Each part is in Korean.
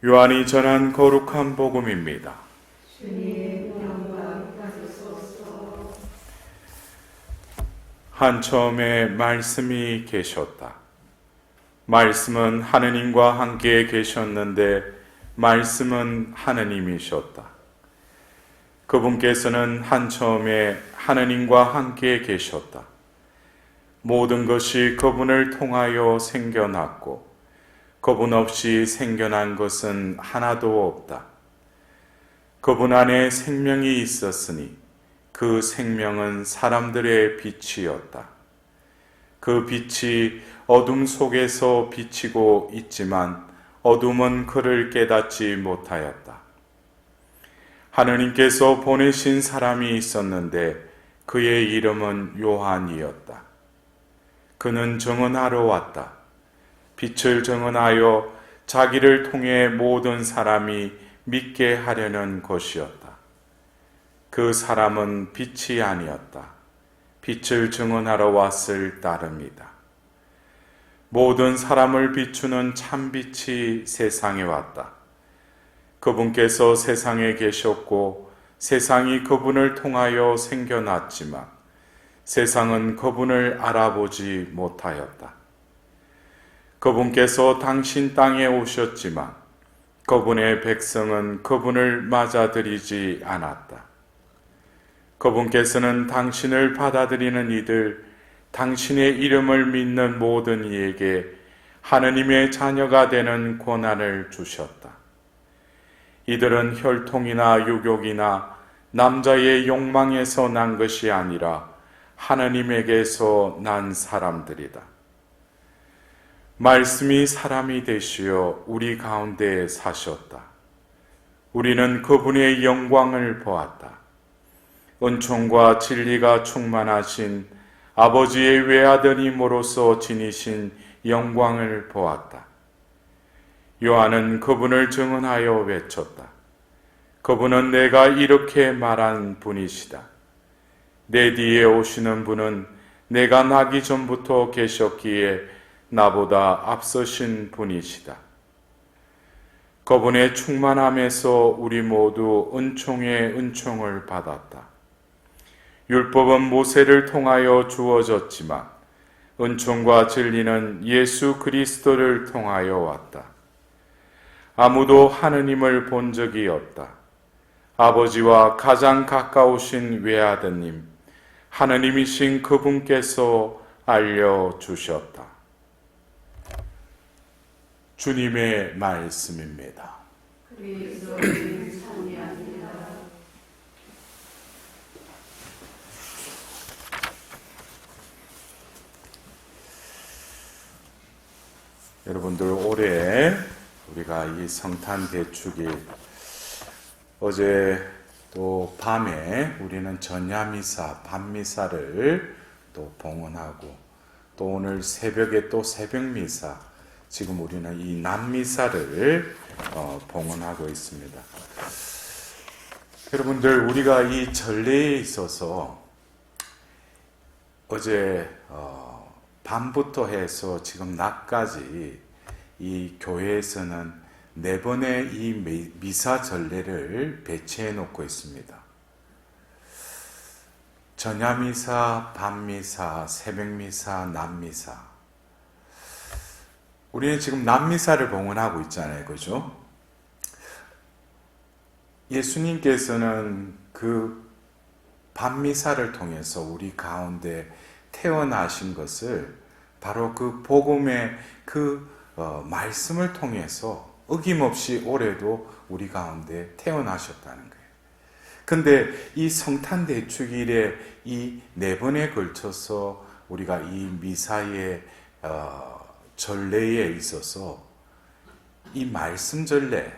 요한이 전한 거룩한 복음입니다. 주님 영광 받으소서. 한처음에 말씀이 계셨다. 말씀은 하느님과 함께 계셨는데 말씀은 하느님이셨다. 그분께서는 한처음에 하느님과 함께 계셨다. 모든 것이 그분을 통하여 생겨났고 그분 없이 생겨난 것은 하나도 없다. 그분 안에 생명이 있었으니 그 생명은 사람들의 빛이었다. 그 빛이 어둠 속에서 비치고 있지만 어둠은 그를 깨닫지 못하였다. 하느님께서 보내신 사람이 있었는데 그의 이름은 요한이었다. 그는 증언하러 왔다. 빛을 증언하여 자기를 통해 모든 사람이 믿게 하려는 것이었다. 그 사람은 빛이 아니었다. 빛을 증언하러 왔을 따름이다. 모든 사람을 비추는 참빛이 세상에 왔다. 그분께서 세상에 계셨고 세상이 그분을 통하여 생겨났지만 세상은 그분을 알아보지 못하였다. 그분께서 당신 땅에 오셨지만 그분의 백성은 그분을 맞아들이지 않았다. 그분께서는 당신을 받아들이는 이들, 당신의 이름을 믿는 모든 이에게 하느님의 자녀가 되는 권한을 주셨다. 이들은 혈통이나 유족이나 남자의 욕망에서 난 것이 아니라 하느님에게서 난 사람들이다. 말씀이 사람이 되시어 우리 가운데 사셨다. 우리는 그분의 영광을 보았다. 은총과 진리가 충만하신 아버지의 외아들임으로써 지니신 영광을 보았다. 요한은 그분을 증언하여 외쳤다. 그분은 내가 이렇게 말한 분이시다. 내 뒤에 오시는 분은 내가 나기 전부터 계셨기에 나보다 앞서신 분이시다. 그분의 충만함에서 우리 모두 은총의 은총을 받았다. 율법은 모세를 통하여 주어졌지만 은총과 진리는 예수 그리스도를 통하여 왔다. 아무도 하느님을 본 적이 없다. 아버지와 가장 가까우신 외아드님, 하느님이신 그분께서 알려주셨다. 주님의 말씀입니다. 그리스도님 찬양합니다. 여러분들 올해 우리가 이 성탄 대축일 어제 또 밤에 우리는 전야미사 밤미사를 또 봉헌하고 또 오늘 새벽에 또 새벽미사 지금 우리는 이 낮미사를 봉헌하고 있습니다. 여러분들 우리가 이 전례에 있어서 어제 밤부터 해서 지금 낮까지 이 교회에서는 4번의 이 미사 전례를 배치해 놓고 있습니다. 전야미사, 밤미사, 새벽미사, 낮미사. 우리는 지금 낮미사를 봉헌하고 있잖아요. 그죠? 예수님께서는 그 밤미사를 통해서 우리 가운데 태어나신 것을 바로 그 복음의 그 말씀을 통해서 어김없이 올해도 우리 가운데 태어나셨다는 거예요. 근데 이 성탄 대축일에 이 4번에 걸쳐서 우리가 이 미사의 전례에 있어서 이 말씀 전례는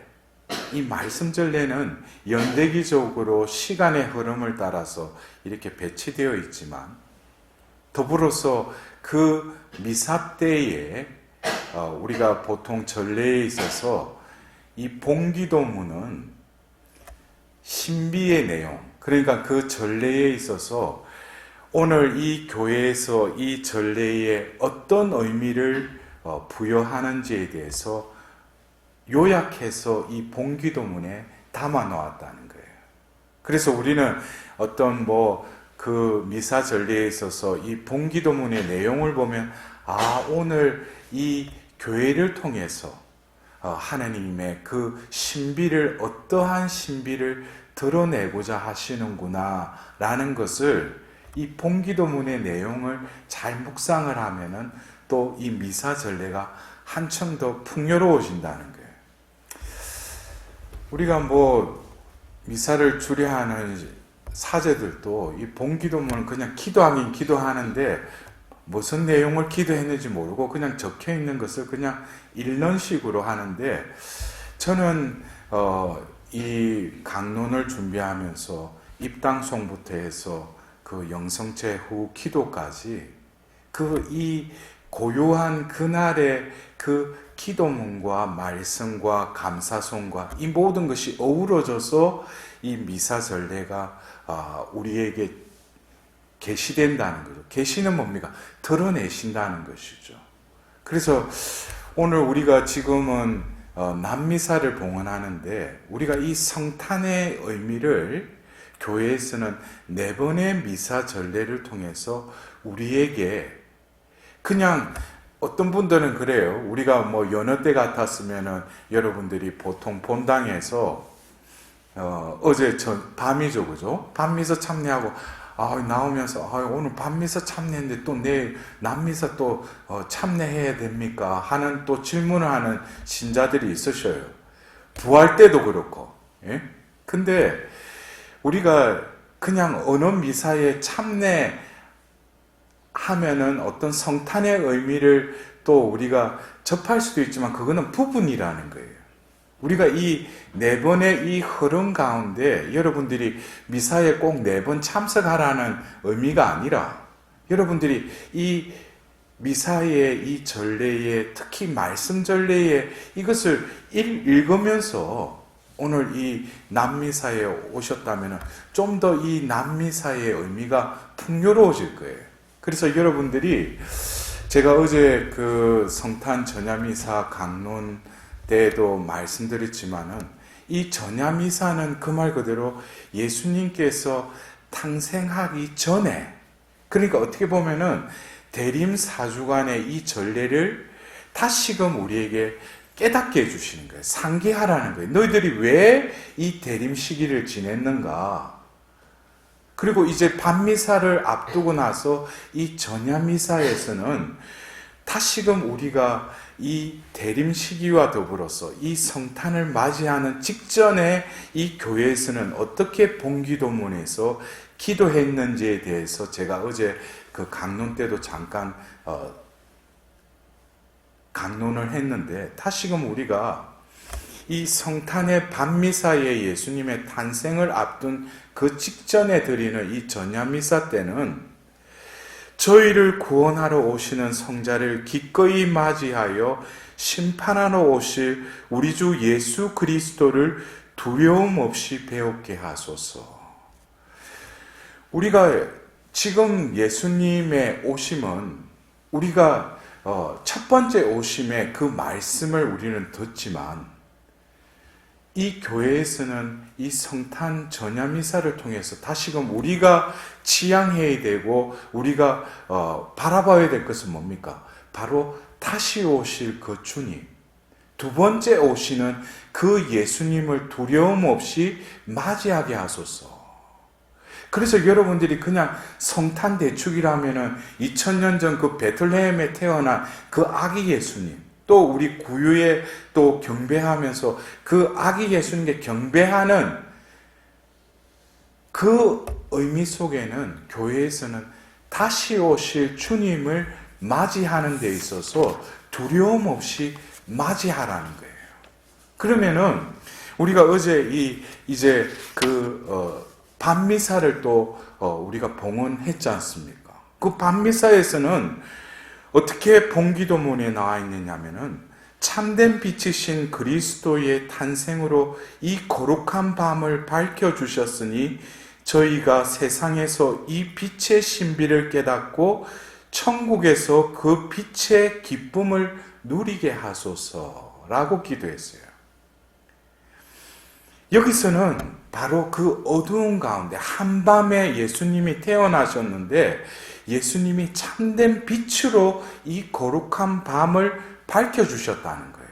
연대기적으로 시간의 흐름을 따라서 이렇게 배치되어 있지만 더불어서 그 미사 때에 우리가 보통 전례에 있어서 이 봉기도문은 신비의 내용, 그러니까 그 전례에 있어서 오늘 이 교회에서 이 전례에 어떤 의미를 부여하는지에 대해서 요약해서 이 본기도문에 담아 놓았다는 거예요. 그래서 우리는 어떤 그 미사 전례에 있어서 이 본기도문의 내용을 보면 오늘 이 교회를 통해서 하나님의 그 신비를 어떠한 신비를 드러내고자 하시는구나 라는 것을 이 본기도문의 내용을 잘 묵상을 하면은 또 이 미사 전례가 한층 더 풍요로워진다는 거예요. 우리가 미사를 주례하는 사제들도 이 본기도문은 그냥 기도하긴 기도하는데 무슨 내용을 기도했는지 모르고 그냥 적혀 있는 것을 그냥 읽는 식으로 하는데, 저는 이 강론을 준비하면서 입당송부터 해서 그 영성체 후 기도까지 이 고요한 그날의 그 기도문과 말씀과 감사송과 이 모든 것이 어우러져서 이 미사 전례가 우리에게 계시된다는 거죠. 계시는 뭡니까? 드러내신다는 것이죠. 그래서 오늘 우리가 지금은 남미사를 봉헌하는데, 우리가 이 성탄의 의미를 교회에서는 4번의 미사 전례를 통해서 우리에게, 그냥 어떤 분들은 그래요. 우리가 여느 때 같았으면은 여러분들이 보통 본당에서 어제 밤이죠, 그죠? 밤미사 참례하고 나오면서 오늘 밤미사 참례인데 또 내일 남미사 또 참례해야 됩니까? 하는 또 질문을 하는 신자들이 있으셔요. 부활 때도 그렇고. 예? 근데 우리가 그냥 어느 미사에 참례하면은 어떤 성탄의 의미를 또 우리가 접할 수도 있지만 그거는 부분이라는 거예요. 우리가 이 4번의 이 흐름 가운데 여러분들이 미사에 꼭 4번 참석하라는 의미가 아니라, 여러분들이 이 미사의 이 전례에, 특히 말씀 전례에 이것을 읽으면서 오늘 이 남미사에 오셨다면 좀 더 이 남미사의 의미가 풍요로워질 거예요. 그래서 여러분들이, 제가 어제 그 성탄 전야미사 강론 때도 말씀드렸지만은, 이 전야미사는 그 말 그대로 예수님께서 탄생하기 전에, 그러니까 어떻게 보면은 대림사주간의 이 전례를 다시금 우리에게 깨닫게 해주시는 거예요. 상기하라는 거예요. 너희들이 왜 이 대림 시기를 지냈는가? 그리고 이제 밤미사를 앞두고 나서 이 전야미사에서는 다시금 우리가 이 대림 시기와 더불어서 이 성탄을 맞이하는 직전에 이 교회에서는 어떻게 본기도문에서 기도했는지에 대해서 제가 어제 그 강론 때도 잠깐 강론을 했는데, 다시금 우리가 이 성탄의 밤미사에 예수님의 탄생을 앞둔 그 직전에 드리는 이 전야미사 때는 저희를 구원하러 오시는 성자를 기꺼이 맞이하여 심판하러 오실 우리 주 예수 그리스도를 두려움 없이 배우게 하소서. 우리가 지금 예수님의 오심은, 우리가 첫 번째 오심의 그 말씀을 우리는 듣지만, 이 교회에서는 이 성탄 전야미사를 통해서 다시금 우리가 지향해야 되고 우리가 바라봐야 될 것은 뭡니까? 바로 다시 오실 그 주님, 두 번째 오시는 그 예수님을 두려움 없이 맞이하게 하소서. 그래서 여러분들이 그냥 성탄 대축이라면은 2000년 전 그 베틀레헴에 태어난 그 아기 예수님, 또 우리 구유에 또 경배하면서 그 아기 예수님께 경배하는 그 의미 속에는 교회에서는 다시 오실 주님을 맞이하는 데 있어서 두려움 없이 맞이하라는 거예요. 그러면은 우리가 어제 이제 밤미사를 또 우리가 봉헌했지 않습니까? 그 밤미사에서는 어떻게 본기도문에 나와 있느냐면은, 참된 빛이신 그리스도의 탄생으로 이 거룩한 밤을 밝혀주셨으니 저희가 세상에서 이 빛의 신비를 깨닫고 천국에서 그 빛의 기쁨을 누리게 하소서라고 기도했어요. 여기서는 바로 그 어두운 가운데 한밤에 예수님이 태어나셨는데 예수님이 참된 빛으로 이 거룩한 밤을 밝혀주셨다는 거예요.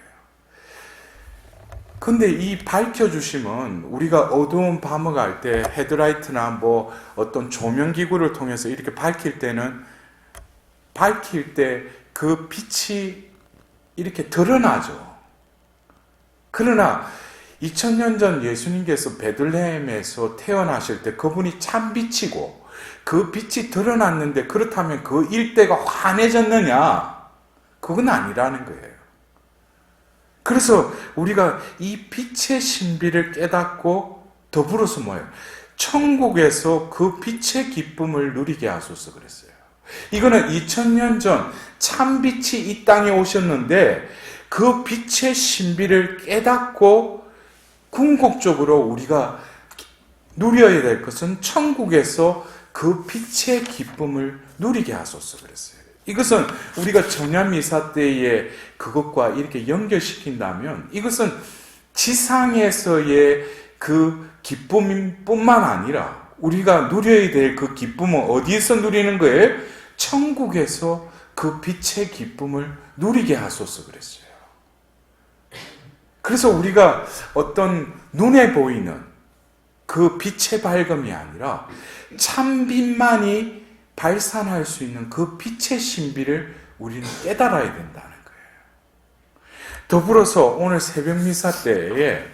근데 이 밝혀주심은 우리가 어두운 밤을 갈 때 헤드라이트나 뭐 어떤 조명기구를 통해서 이렇게 밝힐 때 그 빛이 이렇게 드러나죠. 그러나 2000년 전 예수님께서 베들레헴에서 태어나실 때 그분이 참 빛이고 그 빛이 드러났는데 그렇다면 그 일대가 환해졌느냐? 그건 아니라는 거예요. 그래서 우리가 이 빛의 신비를 깨닫고 더불어서 뭐예요? 천국에서 그 빛의 기쁨을 누리게 하소서 그랬어요. 이거는 2000년 전 참빛이 이 땅에 오셨는데 그 빛의 신비를 깨닫고 궁극적으로 우리가 누려야 될 것은 천국에서 그 빛의 기쁨을 누리게 하소서 그랬어요. 이것은 우리가 전야미사 때의 그것과 이렇게 연결시킨다면 이것은 지상에서의 그 기쁨뿐만 아니라 우리가 누려야 될 그 기쁨은 어디에서 누리는 거예요? 천국에서 그 빛의 기쁨을 누리게 하소서 그랬어요. 그래서 우리가 어떤 눈에 보이는 그 빛의 밝음이 아니라 참빛만이 발산할 수 있는 그 빛의 신비를 우리는 깨달아야 된다는 거예요. 더불어서 오늘 새벽 미사 때에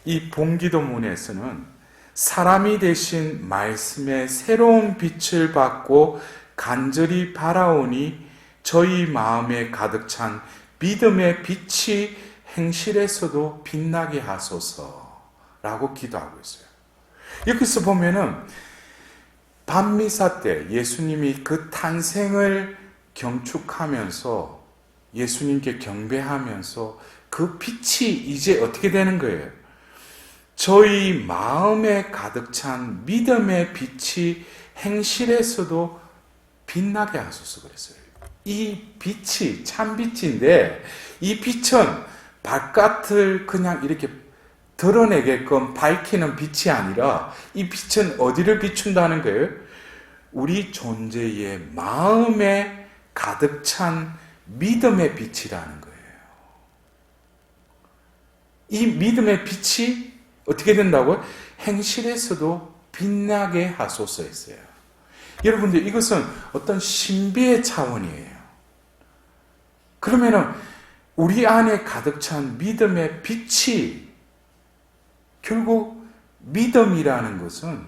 이 본기도문에서는 사람이 되신 말씀의 새로운 빛을 받고 간절히 바라오니 저희 마음에 가득 찬 믿음의 빛이 행실에서도 빛나게 하소서라고 기도하고 있어요. 여기서 보면은 밤미사 때 예수님이 그 탄생을 경축하면서 예수님께 경배하면서 그 빛이 이제 어떻게 되는 거예요? 저희 마음에 가득 찬 믿음의 빛이 행실에서도 빛나게 하소서 그랬어요. 이 빛이 참빛인데 이 빛은 바깥을 그냥 이렇게 드러내게끔 밝히는 빛이 아니라 이 빛은 어디를 비춘다는 거예요? 우리 존재의 마음에 가득 찬 믿음의 빛이라는 거예요. 이 믿음의 빛이 어떻게 된다고요? 행실에서도 빛나게 하소서 했어요. 여러분들 이것은 어떤 신비의 차원이에요. 그러면은 우리 안에 가득 찬 믿음의 빛이 결국 믿음이라는 것은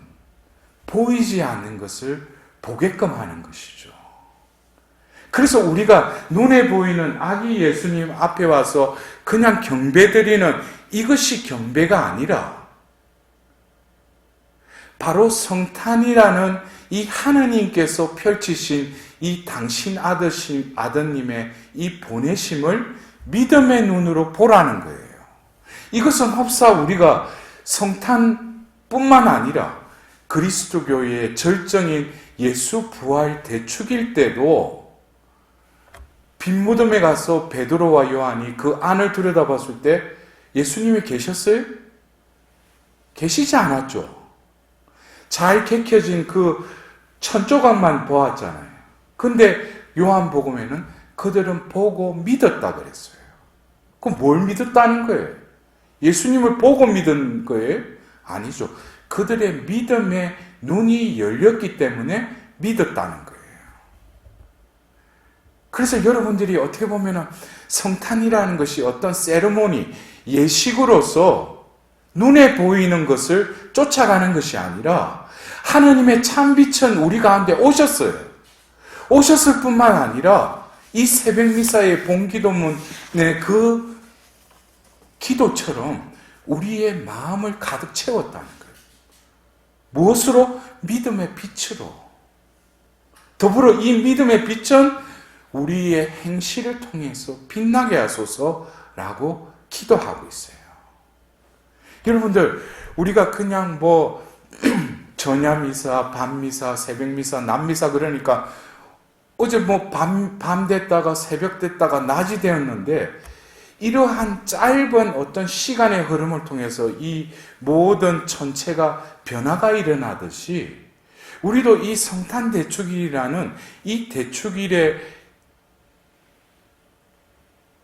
보이지 않는 것을 보게끔 하는 것이죠. 그래서 우리가 눈에 보이는 아기 예수님 앞에 와서 그냥 경배드리는 이것이 경배가 아니라 바로 성탄이라는 이 하느님께서 펼치신 이 당신 아드님의 이 보내심을 믿음의 눈으로 보라는 거예요. 이것은 흡사 우리가 성탄뿐만 아니라 그리스도교의 절정인 예수 부활 대축일 때도 빈무덤에 가서 베드로와 요한이 그 안을 들여다봤을 때 예수님이 계셨어요? 계시지 않았죠. 잘 개켜진 그 천조각만 보았잖아요. 근데 요한복음에는 그들은 보고 믿었다 그랬어요. 그럼 뭘 믿었다는 거예요? 예수님을 보고 믿은 거예요? 아니죠. 그들의 믿음의 눈이 열렸기 때문에 믿었다는 거예요. 그래서 여러분들이 어떻게 보면 성탄이라는 것이 어떤 세레모니, 예식으로서 눈에 보이는 것을 쫓아가는 것이 아니라 하느님의 참빛은 우리 가운데 오셨어요. 오셨을 뿐만 아니라 이 새벽 미사의 본기도문의 그 기도처럼 우리의 마음을 가득 채웠다는 거예요. 무엇으로? 믿음의 빛으로. 더불어 이 믿음의 빛은 우리의 행실을 통해서 빛나게 하소서라고 기도하고 있어요. 여러분들, 우리가 그냥 전야미사, 밤미사, 새벽미사, 낮미사 그러니까 어제 밤 됐다가 새벽 됐다가 낮이 되었는데 이러한 짧은 어떤 시간의 흐름을 통해서 이 모든 전체가 변화가 일어나듯이 우리도 이 성탄 대축일이라는 이 대축일의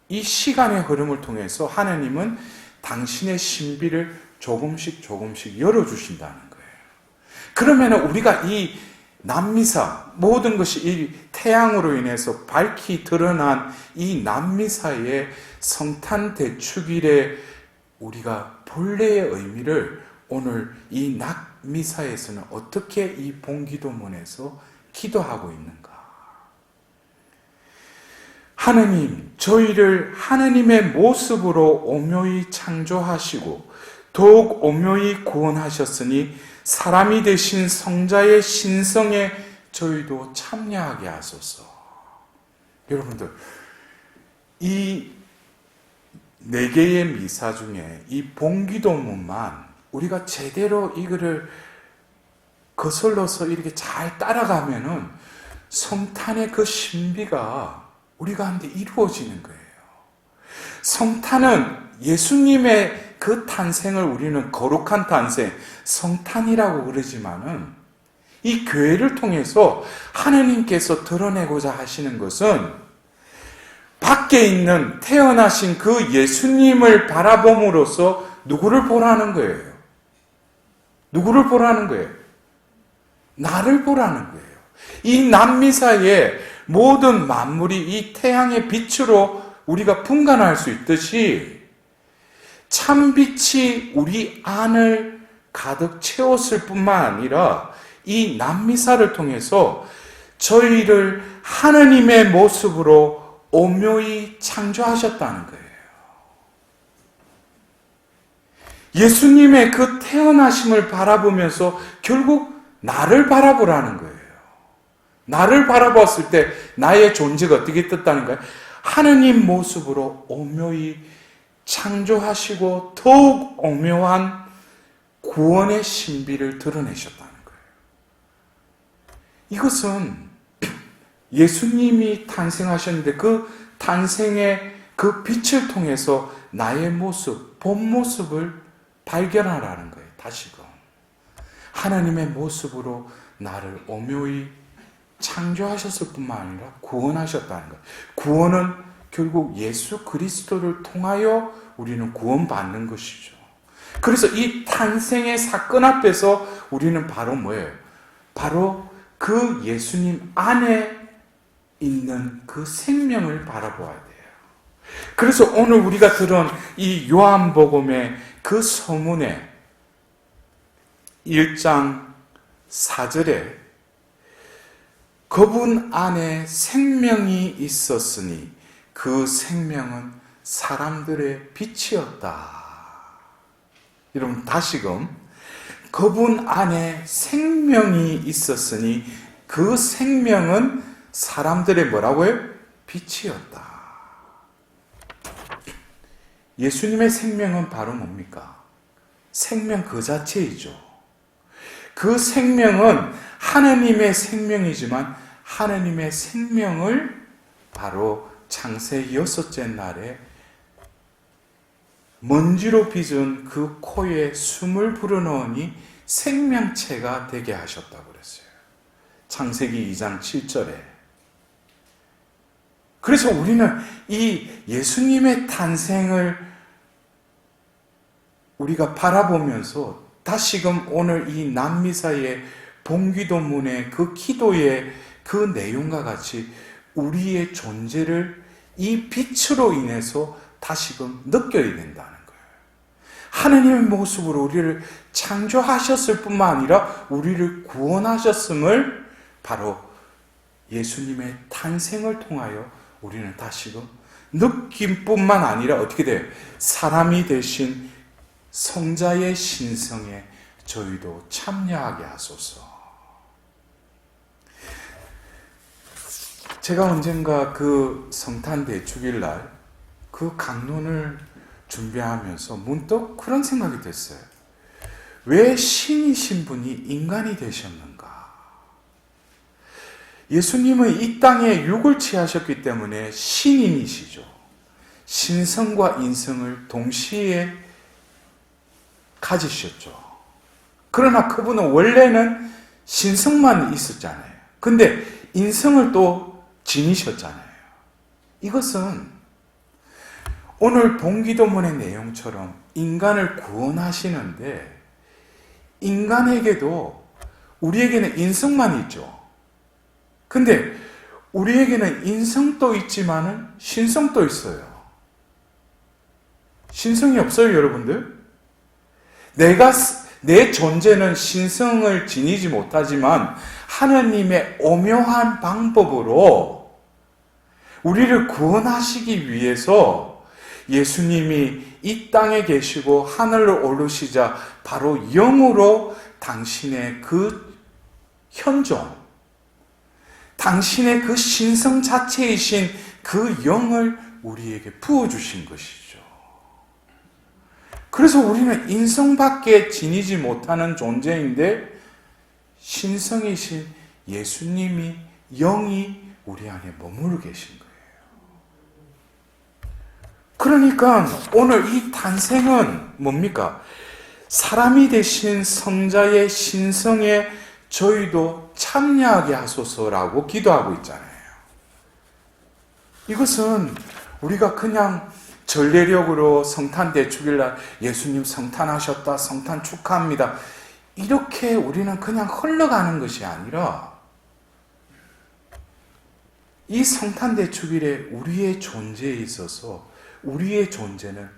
이 시간의 흐름을 통해서 하나님은 당신의 신비를 조금씩 열어주신다는 거예요. 그러면 우리가 이 남미사, 모든 것이 이 태양으로 인해서 밝히 드러난 이 남미사의 성탄 대축일에 우리가 본래의 의미를 오늘 이 낙미사에서는 어떻게 이 본기도문에서 기도하고 있는가? 하느님, 저희를 하느님의 모습으로 오묘히 창조하시고 더욱 오묘히 구원하셨으니 사람이 되신 성자의 신성에 저희도 참여하게 하소서. 여러분들, 이 4개의 미사 중에 이 본기도문만 우리가 제대로 이거를 거슬러서 이렇게 잘 따라가면은 성탄의 그 신비가 우리 가운데 이루어지는 거예요. 성탄은 예수님의 그 탄생을 우리는 거룩한 탄생, 성탄이라고 그러지만은 이 교회를 통해서 하나님께서 드러내고자 하시는 것은 밖에 있는 태어나신 그 예수님을 바라봄으로써 누구를 보라는 거예요? 누구를 보라는 거예요? 나를 보라는 거예요. 이 남미사의 모든 만물이 이 태양의 빛으로 우리가 분간할 수 있듯이 참빛이 우리 안을 가득 채웠을 뿐만 아니라 이 남미사를 통해서 저희를 하느님의 모습으로 오묘히 창조하셨다는 거예요. 예수님의 그 태어나심을 바라보면서 결국 나를 바라보라는 거예요. 나를 바라봤을 때 나의 존재가 어떻게 떴다는 거예요? 하느님 모습으로 오묘히 창조하시고 더욱 오묘한 구원의 신비를 드러내셨다는 거예요. 이것은 예수님이 탄생하셨는데 그 탄생의 그 빛을 통해서 나의 모습, 본 모습을 발견하라는 거예요. 다시금 하나님의 모습으로 나를 오묘히 창조하셨을 뿐만 아니라 구원하셨다는 거예요. 구원은 결국 예수 그리스도를 통하여 우리는 구원받는 것이죠. 그래서 이 탄생의 사건 앞에서 우리는 바로 뭐예요? 바로 그 예수님 안에 있는 그 생명을 바라보아야 돼요. 그래서 오늘 우리가 들은 이 요한복음의 그 서문에 1장 4절에 그분 안에 생명이 있었으니 그 생명은 사람들의 빛이었다. 여러분 다시금 그분 안에 생명이 있었으니 그 생명은 사람들의 뭐라고요? 빛이었다. 예수님의 생명은 바로 뭡니까? 생명 그 자체이죠. 그 생명은 하나님의 생명이지만 하나님의 생명을 바로 창세기 6째 날에 먼지로 빚은 그 코에 숨을 불어넣으니 생명체가 되게 하셨다고 그랬어요. 창세기 2장 7절에. 그래서 우리는 이 예수님의 탄생을 우리가 바라보면서 다시금 오늘 이 남미사의 본기도문의 그 기도의 그 내용과 같이 우리의 존재를 이 빛으로 인해서 다시금 느껴야 된다는 거예요. 하느님의 모습으로 우리를 창조하셨을 뿐만 아니라 우리를 구원하셨음을 바로 예수님의 탄생을 통하여 우리는 다시금 느낌뿐만 아니라 어떻게 돼요? 사람이 되신 성자의 신성에 저희도 참여하게 하소서. 제가 언젠가 그 성탄 대축일 날 그 강론을 준비하면서 문득 그런 생각이 됐어요. 왜 신이신 분이 인간이 되셨는가? 예수님은 이 땅에 육을 취하셨기 때문에 신인이시죠. 신성과 인성을 동시에 가지셨죠. 그러나 그분은 원래는 신성만 있었잖아요. 근데 인성을 또 지니셨잖아요. 이것은 오늘 본기도문의 내용처럼 인간을 구원하시는데 인간에게도 우리에게는 인성만 있죠. 근데 우리에게는 인성도 있지만은 신성도 있어요. 신성이 없어요, 여러분들? 내 존재는 신성을 지니지 못하지만 하나님의 오묘한 방법으로 우리를 구원하시기 위해서 예수님이 이 땅에 계시고 하늘로 오르시자 바로 영으로 당신의 그 현존, 당신의 그 신성 자체이신 그 영을 우리에게 부어주신 것이죠. 그래서 우리는 인성밖에 지니지 못하는 존재인데 신성이신 예수님이 영이 우리 안에 머무르 계신 거예요. 그러니까 오늘 이 탄생은 뭡니까? 사람이 되신 성자의 신성에 저희도 참여하게 하소서라고 기도하고 있잖아요. 이것은 우리가 그냥 전례력으로 성탄 대축일날 예수님 성탄하셨다, 성탄 축하합니다, 이렇게 우리는 그냥 흘러가는 것이 아니라 이 성탄 대축일에 우리의 존재에 있어서 우리의 존재는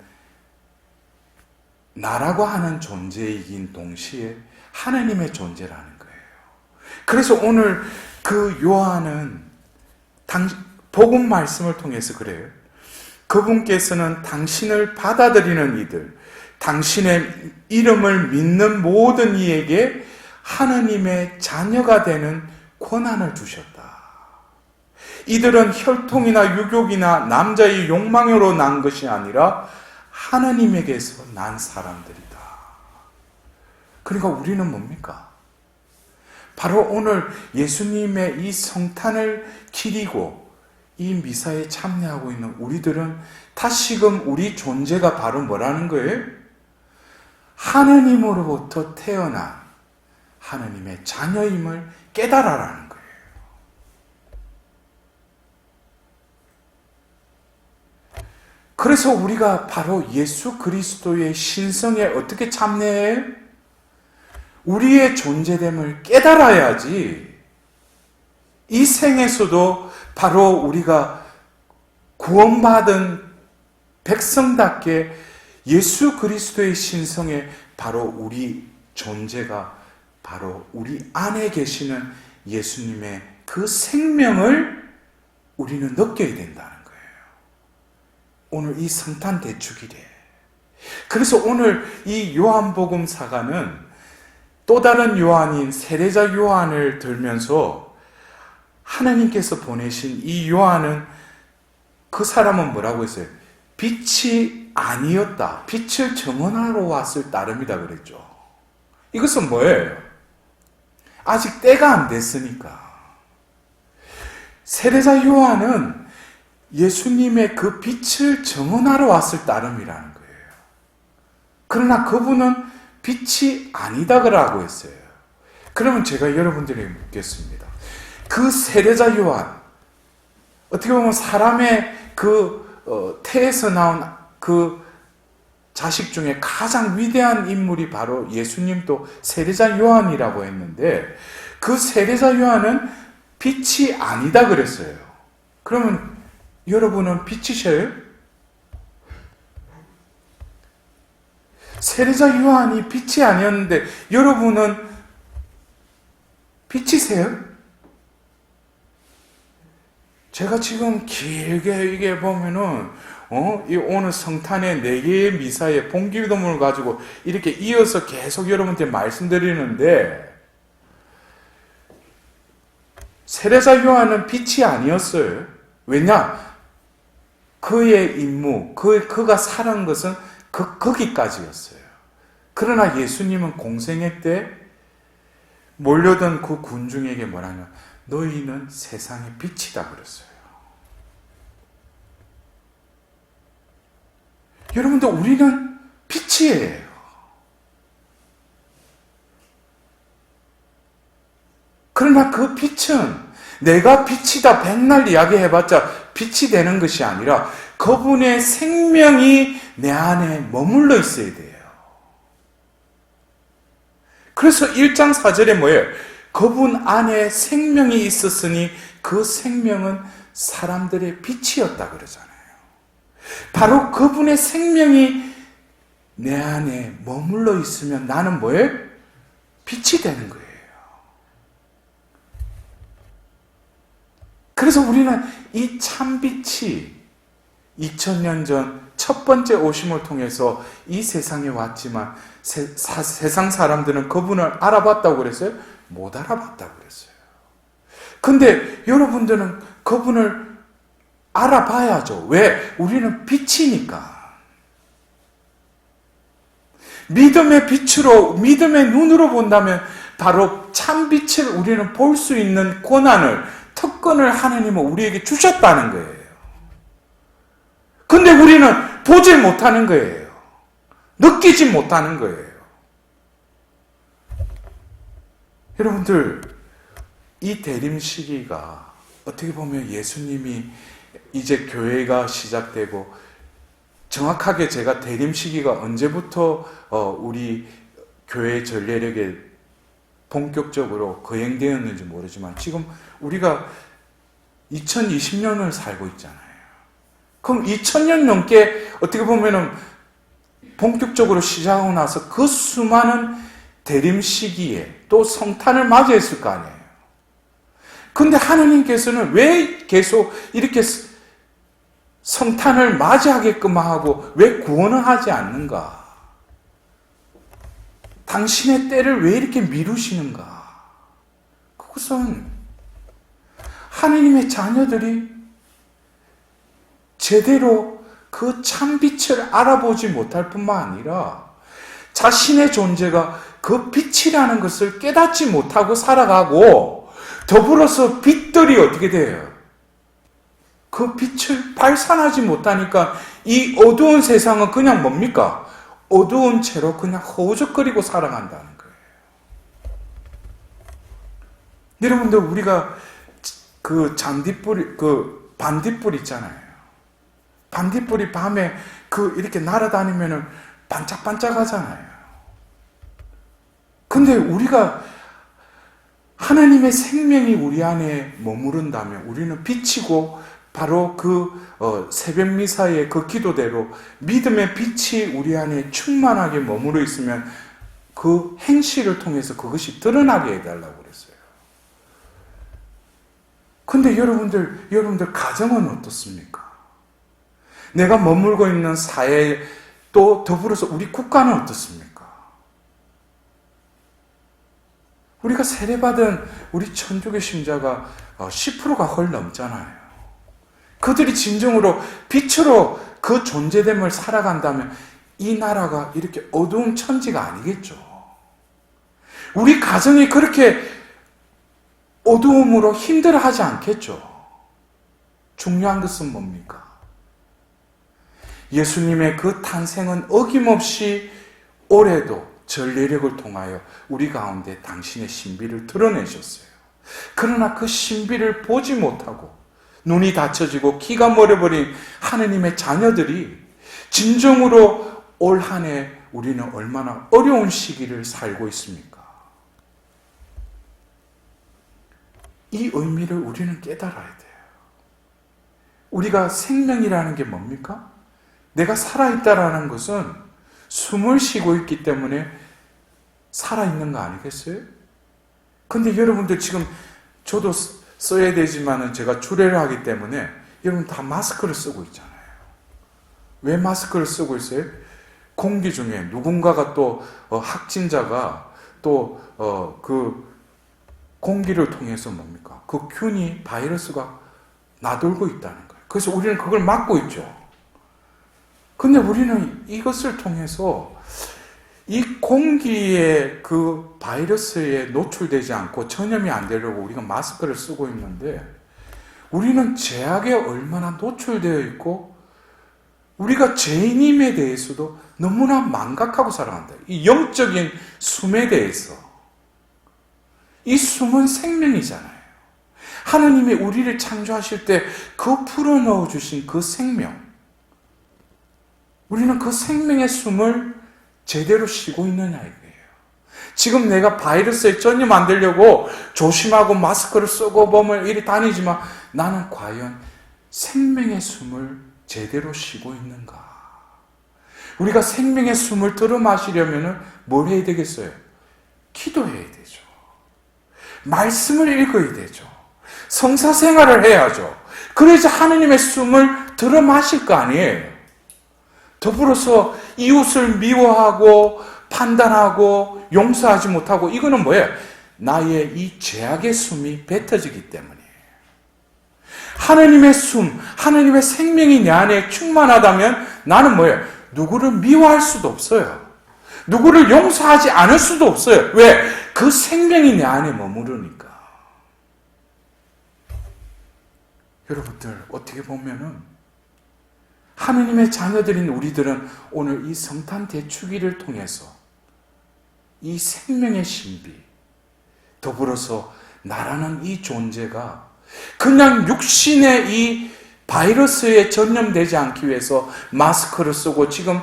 나라고 하는 존재이긴 동시에 하나님의 존재라는 거예요. 그래서 오늘 그 요한은 복음 말씀을 통해서 그래요. 그분께서는 당신을 받아들이는 이들, 당신의 이름을 믿는 모든 이에게 하나님의 자녀가 되는 권한을 주셨다. 이들은 혈통이나 유교이나 남자의 욕망으로 난 것이 아니라 하나님에게서 난 사람들이다. 그러니까 우리는 뭡니까? 바로 오늘 예수님의 이 성탄을 기리고 이 미사에 참여하고 있는 우리들은 다시금 우리 존재가 바로 뭐라는 거예요? 하느님으로부터 태어난 하느님의 자녀임을 깨달아라는 거예요. 그래서 우리가 바로 예수 그리스도의 신성에 어떻게 참여해요? 우리의 존재됨을 깨달아야지 이 생에서도 바로 우리가 구원받은 백성답게 예수 그리스도의 신성에 바로 우리 존재가 바로 우리 안에 계시는 예수님의 그 생명을 우리는 느껴야 된다는 거예요. 오늘 이 성탄 대축일에. 그래서 오늘 이 요한복음사가는 또 다른 요한인 세례자 요한을 들면서 하나님께서 보내신 이 요한은 그 사람은 뭐라고 했어요? 빛이 아니었다. 빛을 증언하러 왔을 따름이다 그랬죠. 이것은 뭐예요? 아직 때가 안 됐으니까. 세례자 요한은 예수님의 그 빛을 증언하러 왔을 따름이라는 거예요. 그러나 그분은 빛이 아니다 그라고 했어요. 그러면 제가 여러분들에게 묻겠습니다. 그 세례자 요한, 어떻게 보면 사람의 태에서 나온 그 자식 중에 가장 위대한 인물이 바로 예수님도 세례자 요한이라고 했는데 그 세례자 요한은 빛이 아니다 그랬어요. 그러면 여러분은 빛이세요? 세례자 요한이 빛이 아니었는데 여러분은 빛이세요? 제가 지금 길게 이게 보면은 이 오늘 성탄의 4개의 미사의 본기도문을 가지고 이렇게 이어서 계속 여러분한테 말씀드리는데 세례자 요한은 빛이 아니었어요. 왜냐? 그의 임무, 그가 살은 것은 거기까지였어요. 그러나 예수님은 공생애 때 몰려든 그 군중에게 뭐라냐? 너희는 세상의 빛이다 그랬어요. 여러분들 우리는 빛이에요. 그러나 그 빛은 내가 빛이다 백날 이야기해봤자 빛이 되는 것이 아니라 그분의 생명이 내 안에 머물러 있어야 돼요. 그래서 1장 4절에 뭐예요? 그분 안에 생명이 있었으니 그 생명은 사람들의 빛이었다 그러잖아요. 바로 그분의 생명이 내 안에 머물러 있으면 나는 뭐예요? 빛이 되는 거예요. 그래서 우리는 이 참빛이 2000년 전 첫 번째 오심을 통해서 이 세상에 왔지만 세상 사람들은 그분을 알아봤다고 그랬어요? 못 알아봤다고 그랬어요. 근데 여러분들은 그분을 알아봐야죠. 왜? 우리는 빛이니까. 믿음의 빛으로, 믿음의 눈으로 본다면 바로 참빛을 우리는 볼 수 있는 권한을, 특권을 하나님은 우리에게 주셨다는 거예요. 근데 우리는 보질 못하는 거예요. 느끼지 못하는 거예요. 여러분들, 이 대림 시기가 어떻게 보면 예수님이 이제 교회가 시작되고, 정확하게 제가 대림 시기가 언제부터 우리 교회 전례력에 본격적으로 거행되었는지 모르지만 지금 우리가 2020년을 살고 있잖아요. 그럼 2000년 넘게 어떻게 보면은 본격적으로 시작하고 나서 그 수많은 대림 시기에 또 성탄을 맞이했을 거 아니에요. 근데 하나님께서는 왜 계속 이렇게 성탄을 맞이하게끔 하고 왜 구원을 하지 않는가? 당신의 때를 왜 이렇게 미루시는가? 그것은 하나님의 자녀들이 제대로 그 참빛을 알아보지 못할 뿐만 아니라 자신의 존재가 그 빛이라는 것을 깨닫지 못하고 살아가고 더불어서 빛들이 어떻게 돼요? 그 빛을 발산하지 못하니까 이 어두운 세상은 그냥 뭡니까? 어두운 채로 그냥 허우적거리고 살아간다는 거예요. 여러분들 우리가 그 잔디뿌리, 그 반딧불 있잖아요. 반딧불이 밤에 이렇게 날아다니면은 반짝반짝 하잖아요. 근데 우리가 하나님의 생명이 우리 안에 머무른다면 우리는 빛이고 바로 새벽 미사의 그 기도대로 믿음의 빛이 우리 안에 충만하게 머무르 있으면 그 행실을 통해서 그것이 드러나게 해달라고 그랬어요. 근데 여러분들 가정은 어떻습니까? 내가 머물고 있는 사회 또 더불어서 우리 국가는 어떻습니까? 우리가 세례받은 우리 천주교 신자가 10%가 헐 넘잖아요. 그들이 진정으로 빛으로 그 존재됨을 살아간다면 이 나라가 이렇게 어두운 천지가 아니겠죠. 우리 가정이 그렇게 어두움으로 힘들어하지 않겠죠. 중요한 것은 뭡니까? 예수님의 그 탄생은 어김없이 올해도 전례력을 통하여 우리 가운데 당신의 신비를 드러내셨어요. 그러나 그 신비를 보지 못하고 눈이 닫혀지고 귀가 멀어버린 하느님의 자녀들이 진정으로 올 한 해 우리는 얼마나 어려운 시기를 살고 있습니까? 이 의미를 우리는 깨달아야 돼요. 우리가 생명이라는 게 뭡니까? 내가 살아있다라는 것은 숨을 쉬고 있기 때문에 살아있는 거 아니겠어요? 근데 여러분들 지금 저도 써야 되지만은 제가 주례를 하기 때문에 여러분 다 마스크를 쓰고 있잖아요. 왜 마스크를 쓰고 있어요? 공기 중에 누군가가 또 확진자가 또 그 공기를 통해서 뭡니까? 그 균이 바이러스가 나돌고 있다는 거예요. 그래서 우리는 그걸 막고 있죠. 근데 우리는 이것을 통해서 이 공기에 그 바이러스에 노출되지 않고 전염이 안 되려고 우리가 마스크를 쓰고 있는데 우리는 제약에 얼마나 노출되어 있고 우리가 죄인임에 대해서도 너무나 망각하고 살아간다. 이 영적인 숨에 대해서. 이 숨은 생명이잖아요. 하나님이 우리를 창조하실 때 그 풀어넣어 주신 그 생명, 우리는 그 생명의 숨을 제대로 쉬고 있느냐 이거예요. 지금 내가 바이러스에 전염 안 되려고 조심하고 마스크를 쓰고 보면 이리 다니지만 나는 과연 생명의 숨을 제대로 쉬고 있는가? 우리가 생명의 숨을 들어 마시려면 뭘 해야 되겠어요? 기도해야 되죠. 말씀을 읽어야 되죠. 성사 생활을 해야죠. 그래서 하느님의 숨을 들어 마실 거 아니에요. 더불어서 이웃을 미워하고 판단하고 용서하지 못하고 이거는 뭐예요? 나의 이 죄악의 숨이 뱉어지기 때문이에요. 하느님의 숨, 하느님의 생명이 내 안에 충만하다면 나는 뭐예요? 누구를 미워할 수도 없어요. 누구를 용서하지 않을 수도 없어요. 왜? 그 생명이 내 안에 머무르니까. 여러분들 어떻게 보면은 하느님의 자녀들인 우리들은 오늘 이 성탄 대축일을 통해서 이 생명의 신비, 더불어서 나라는 이 존재가 그냥 육신의 이 바이러스에 전염되지 않기 위해서 마스크를 쓰고 지금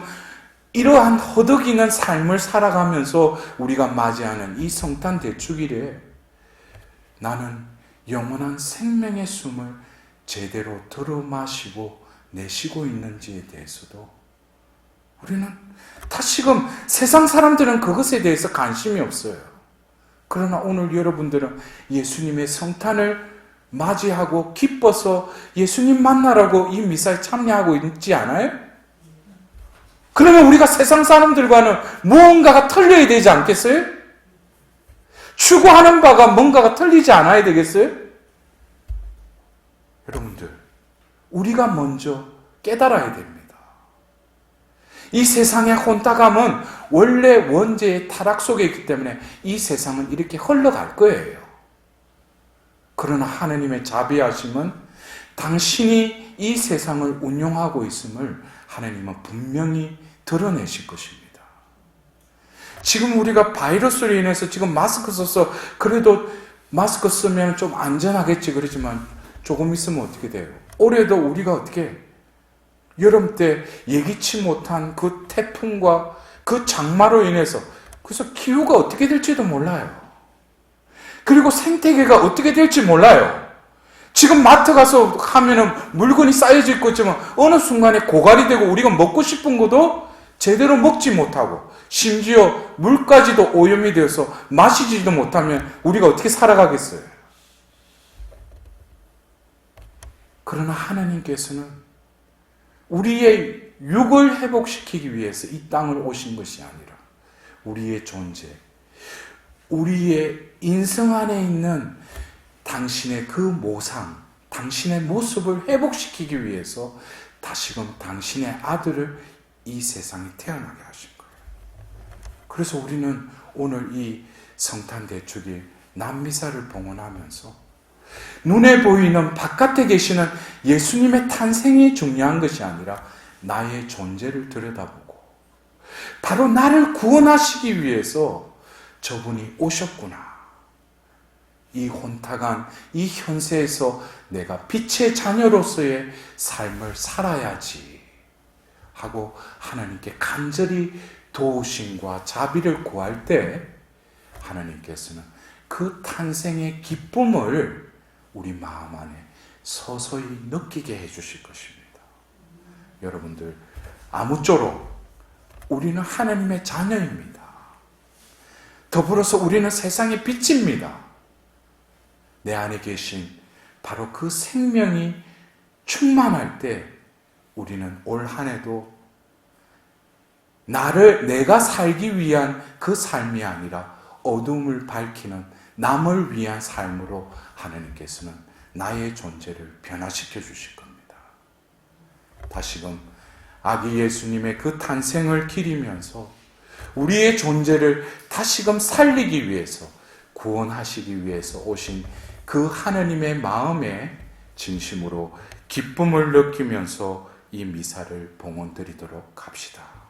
이러한 허덕이는 삶을 살아가면서 우리가 맞이하는 이 성탄 대축일에 나는 영원한 생명의 숨을 제대로 들어 마시고 내쉬고 있는지에 대해서도 우리는 다시금 세상 사람들은 그것에 대해서 관심이 없어요. 그러나 오늘 여러분들은 예수님의 성탄을 맞이하고 기뻐서 예수님 만나라고 이 미사에 참여하고 있지 않아요? 그러면 우리가 세상 사람들과는 무언가가 틀려야 되지 않겠어요? 추구하는 바가 뭔가가 틀리지 않아야 되겠어요? 여러분들, 우리가 먼저 깨달아야 됩니다. 이 세상의 혼탁함은 원래 원죄의 타락 속에 있기 때문에 이 세상은 이렇게 흘러갈 거예요. 그러나 하느님의 자비하심은 당신이 이 세상을 운용하고 있음을 하나님은 분명히 드러내실 것입니다. 지금 우리가 바이러스로 인해서 지금 마스크 써서 그래도 마스크 쓰면 좀 안전하겠지 그러지만 조금 있으면 어떻게 돼요? 올해도 우리가 어떻게 여름 때 예기치 못한 그 태풍과 그 장마로 인해서 그래서 기후가 어떻게 될지도 몰라요. 그리고 생태계가 어떻게 될지 몰라요. 지금 마트 가서 하면은 물건이 쌓여져 있고 있지만 어느 순간에 고갈이 되고 우리가 먹고 싶은 것도 제대로 먹지 못하고 심지어 물까지도 오염이 되어서 마시지도 못하면 우리가 어떻게 살아가겠어요? 그러나 하나님께서는 우리의 육을 회복시키기 위해서 이 땅을 오신 것이 아니라 우리의 존재, 우리의 인성 안에 있는 당신의 그 모상, 당신의 모습을 회복시키기 위해서 다시금 당신의 아들을 이 세상에 태어나게 하신 거예요. 그래서 우리는 오늘 이 성탄 대축일 남미사를 봉헌하면서 눈에 보이는 바깥에 계시는 예수님의 탄생이 중요한 것이 아니라 나의 존재를 들여다보고 바로 나를 구원하시기 위해서 저분이 오셨구나. 이 혼탁한 이 현세에서 내가 빛의 자녀로서의 삶을 살아야지 하고 하나님께 간절히 도우심과 자비를 구할 때 하나님께서는 그 탄생의 기쁨을 우리 마음 안에 서서히 느끼게 해주실 것입니다. 여러분들, 아무쪼록 우리는 하나님의 자녀입니다. 더불어서 우리는 세상의 빛입니다. 내 안에 계신 바로 그 생명이 충만할 때 우리는 올 한 해도 내가 살기 위한 그 삶이 아니라 어둠을 밝히는 남을 위한 삶으로 하나님께서는 나의 존재를 변화시켜 주실 겁니다. 다시금 아기 예수님의 그 탄생을 기리면서 우리의 존재를 다시금 살리기 위해서 구원하시기 위해서 오신 그 하나님의 마음에 진심으로 기쁨을 느끼면서 이 미사를 봉헌 드리도록 합시다.